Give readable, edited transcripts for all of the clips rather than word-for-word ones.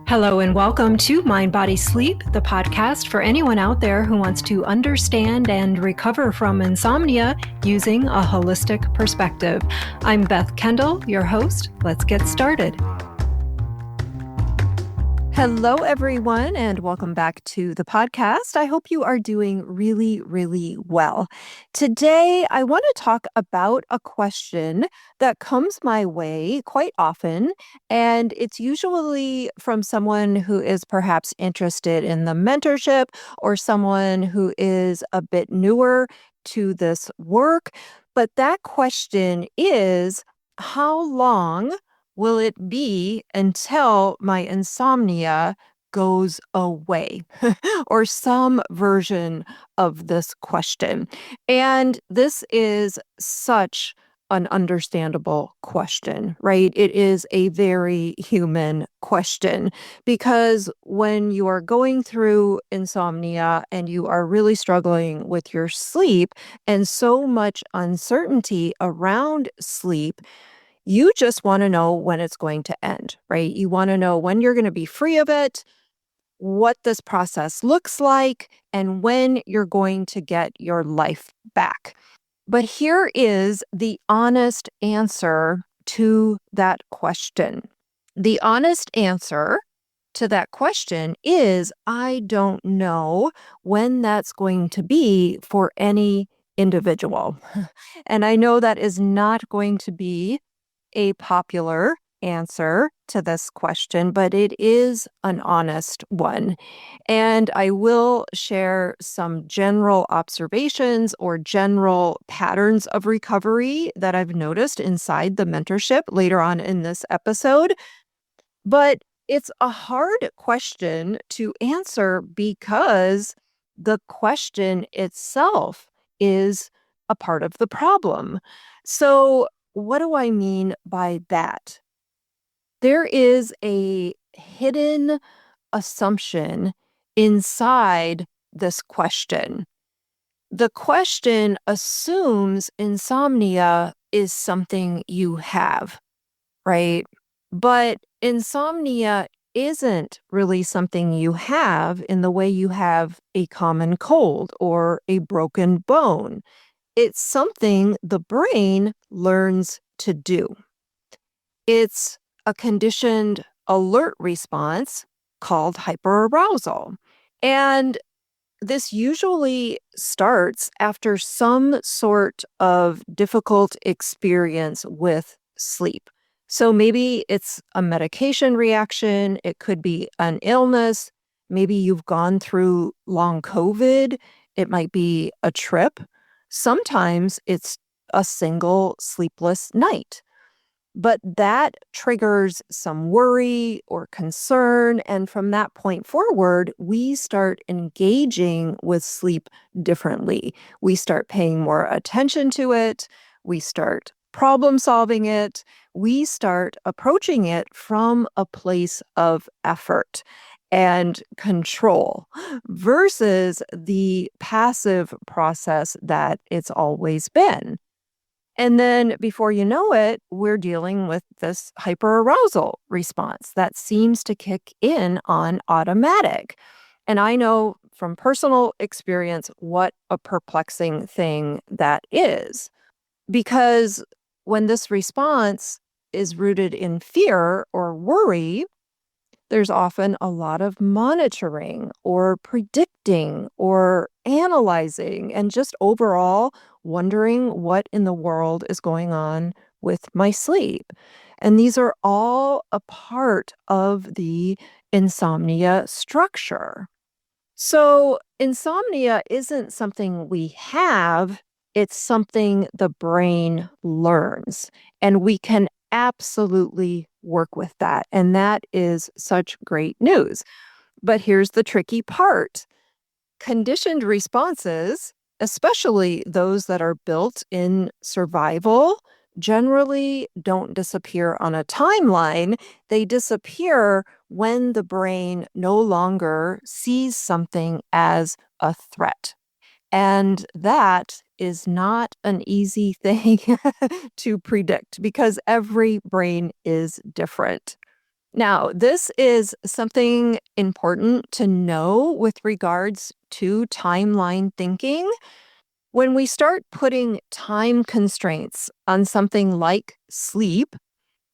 Hello and welcome to Mind, Body, Sleep, the podcast for anyone out there who wants to understand and recover from insomnia using a holistic perspective. I'm Beth, Kendall, your host. Let's get started. Hello, everyone, and welcome back to the podcast. I hope you are doing really, really well. Today, I want to talk about a question that comes my way quite often, and it's usually from someone who is perhaps interested in the mentorship or someone who is a bit newer to this work. But that question is, how long will it be until my insomnia goes away? Or some version of this question. And this is such an understandable question, right? It is a very human question because when you are going through insomnia and you are really struggling with your sleep and so much uncertainty around sleep, you just want to know when it's going to end, right? You want to know when you're going to be free of it, what this process looks like, and when you're going to get your life back. But here is the honest answer to that question. The honest answer to that question is I don't know when that's going to be for any individual. And I know that is not going to be a popular answer to this question, but it is an honest one. And I will share some general observations or general patterns of recovery that I've noticed inside the mentorship later on in this episode. But it's a hard question to answer because the question itself is a part of the problem. So, what do I mean by that? There is a hidden assumption inside this question. The question assumes insomnia is something you have, right? But insomnia isn't really something you have in the way you have a common cold or a broken bone. It's something the brain learns to do. It's a conditioned alert response called hyperarousal. And this usually starts after some sort of difficult experience with sleep. So maybe it's a medication reaction, it could be an illness, maybe you've gone through long COVID, it might be a trip. Sometimes it's a single sleepless night. But that triggers some worry or concern. And from that point forward, we start engaging with sleep differently. We start paying more attention to it. We start problem solving it. We start approaching it from a place of effort and control versus the passive process that it's always been. And then before you know it, we're dealing with this hyperarousal response that seems to kick in on automatic. And I know from personal experience what a perplexing thing that is. Because when this response is rooted in fear or worry, there's often a lot of monitoring or predicting or analyzing and just overall wondering what in the world is going on with my sleep. And these are all a part of the insomnia structure. So, insomnia isn't something we have, it's something the brain learns. And we can absolutely work with that. And that is such great news. But here's the tricky part. Conditioned responses, especially those that are built in survival, generally don't disappear on a timeline. They disappear when the brain no longer sees something as a threat. And that is not an easy thing to predict because every brain is different. Now, this is something important to know with regards to timeline thinking. When we start putting time constraints on something like sleep,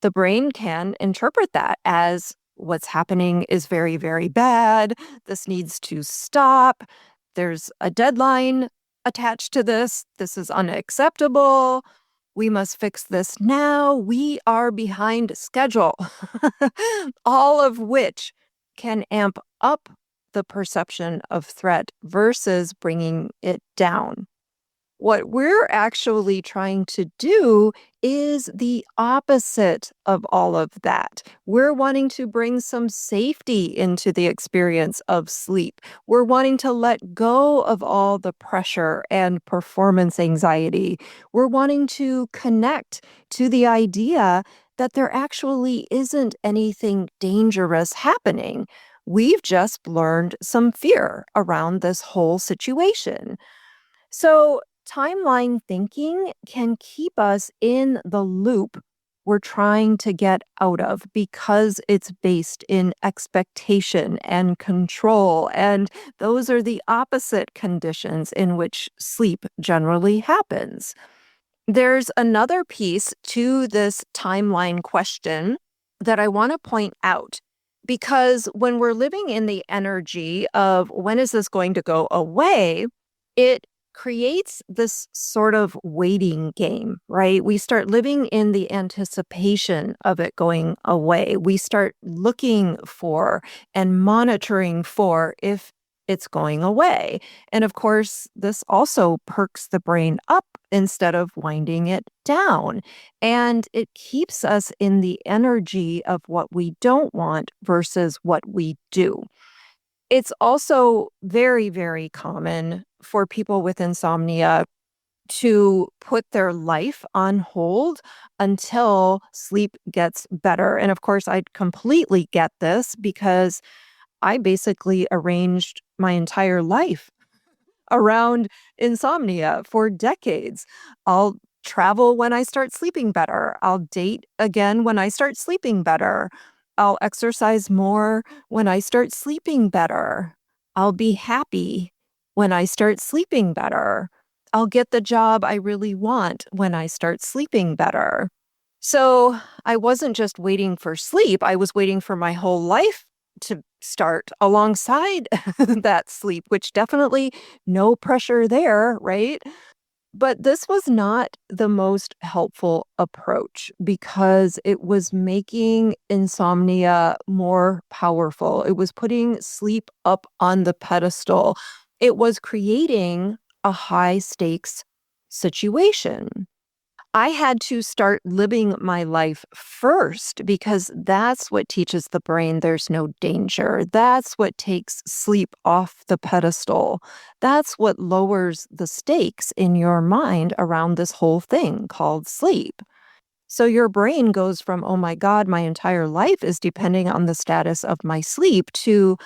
the brain can interpret that as what's happening is very, very bad. This needs to stop. There's a deadline attached to this. This is unacceptable. We must fix this now. We are behind schedule. All of which can amp up the perception of threat versus bringing it down. What we're actually trying to do is the opposite of all of that. We're wanting to bring some safety into the experience of sleep. We're wanting to let go of all the pressure and performance anxiety. We're wanting to connect to the idea that there actually isn't anything dangerous happening. We've just learned some fear around this whole situation. So, timeline thinking can keep us in the loop we're trying to get out of because it's based in expectation and control. And those are the opposite conditions in which sleep generally happens. There's another piece to this timeline question that I want to point out. Because when we're living in the energy of when is this going to go away, it creates this sort of waiting game, right? We start living in the anticipation of it going away. We start looking for and monitoring for if it's going away. And of course, this also perks the brain up instead of winding it down. And it keeps us in the energy of what we don't want versus what we do. It's also very, very common for people with insomnia to put their life on hold until sleep gets better. And of course, I completely get this because I basically arranged my entire life around insomnia for decades. I'll travel when I start sleeping better. I'll date again when I start sleeping better. I'll exercise more when I start sleeping better. I'll be happy when I start sleeping better. I'll get the job I really want when I start sleeping better. So I wasn't just waiting for sleep, I was waiting for my whole life to start alongside that sleep, which definitely no pressure there, right? But this was not the most helpful approach because it was making insomnia more powerful. It was putting sleep up on the pedestal. It was creating a high stakes situation. I had to start living my life first because that's what teaches the brain there's no danger. That's what takes sleep off the pedestal. That's what lowers the stakes in your mind around this whole thing called sleep. So your brain goes from, oh my God, my entire life is depending on the status of my sleep to,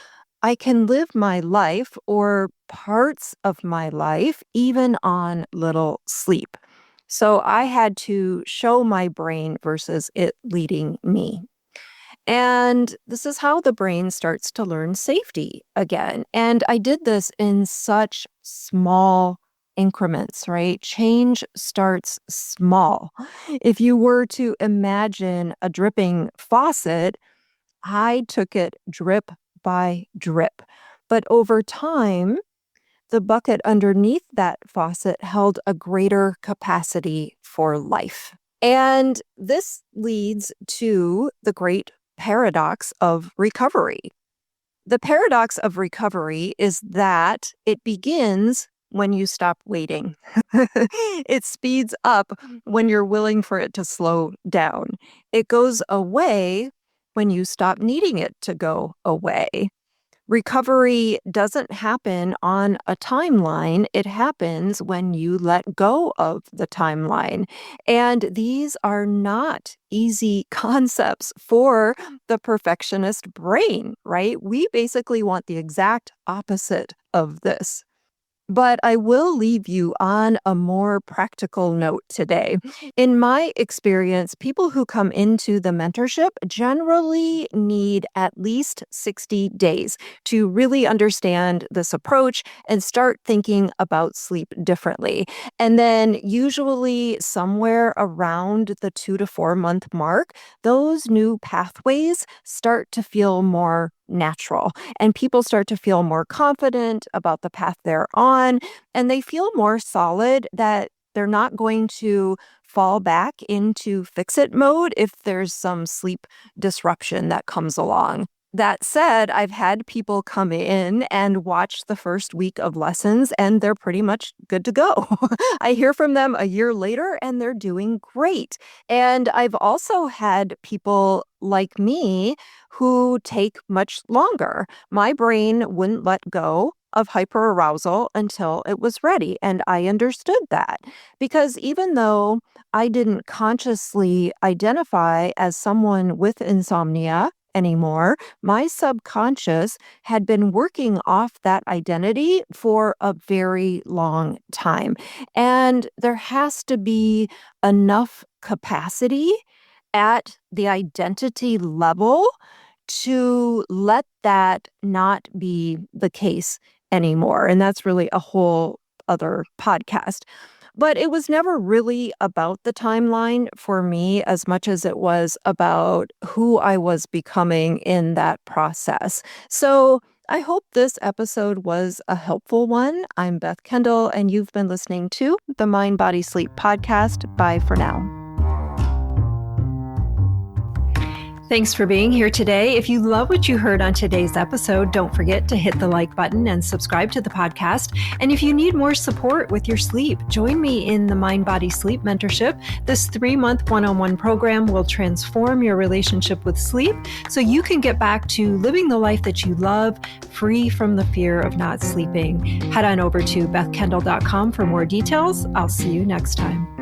I can live my life or parts of my life even on little sleep. So I had to show my brain versus it leading me. And this is how the brain starts to learn safety again. And I did this in such small increments, right? Change starts small. If you were to imagine a dripping faucet, I took it drip by drip. But over time, the bucket underneath that faucet held a greater capacity for life. And this leads to the great paradox of recovery. The paradox of recovery is that it begins when you stop waiting. It speeds up when you're willing for it to slow down. It goes away when you stop needing it to go away. Recovery doesn't happen on a timeline. It happens when you let go of the timeline. And these are not easy concepts for the perfectionist brain, right? We basically want the exact opposite of this. But I will leave you on a more practical note today. In my experience, people who come into the mentorship generally need at least 60 days to really understand this approach and start thinking about sleep differently. And then, usually, somewhere around the 2 to 4 month mark, those new pathways start to feel more natural and people start to feel more confident about the path they're on, and they feel more solid that they're not going to fall back into fix it mode if there's some sleep disruption that comes along. That said, I've had people come in and watch the first week of lessons and they're pretty much good to go. I hear from them a year later and they're doing great. And I've also had people like me who take much longer. My brain wouldn't let go of hyperarousal until it was ready. And I understood that because even though I didn't consciously identify as someone with insomnia anymore, my subconscious had been working off that identity for a very long time. And there has to be enough capacity at the identity level to let that not be the case anymore. And that's really a whole other podcast. But it was never really about the timeline for me as much as it was about who I was becoming in that process. So I hope this episode was a helpful one. I'm Beth Kendall, and you've been listening to the Mind, Body, Sleep podcast. Bye for now. Thanks for being here today. If you love what you heard on today's episode, don't forget to hit the like button and subscribe to the podcast. And if you need more support with your sleep, join me in the Mind, Body, Sleep mentorship. This 3-month one-on-one program will transform your relationship with sleep so you can get back to living the life that you love, free from the fear of not sleeping. Head on over to bethkendall.com for more details. I'll see you next time.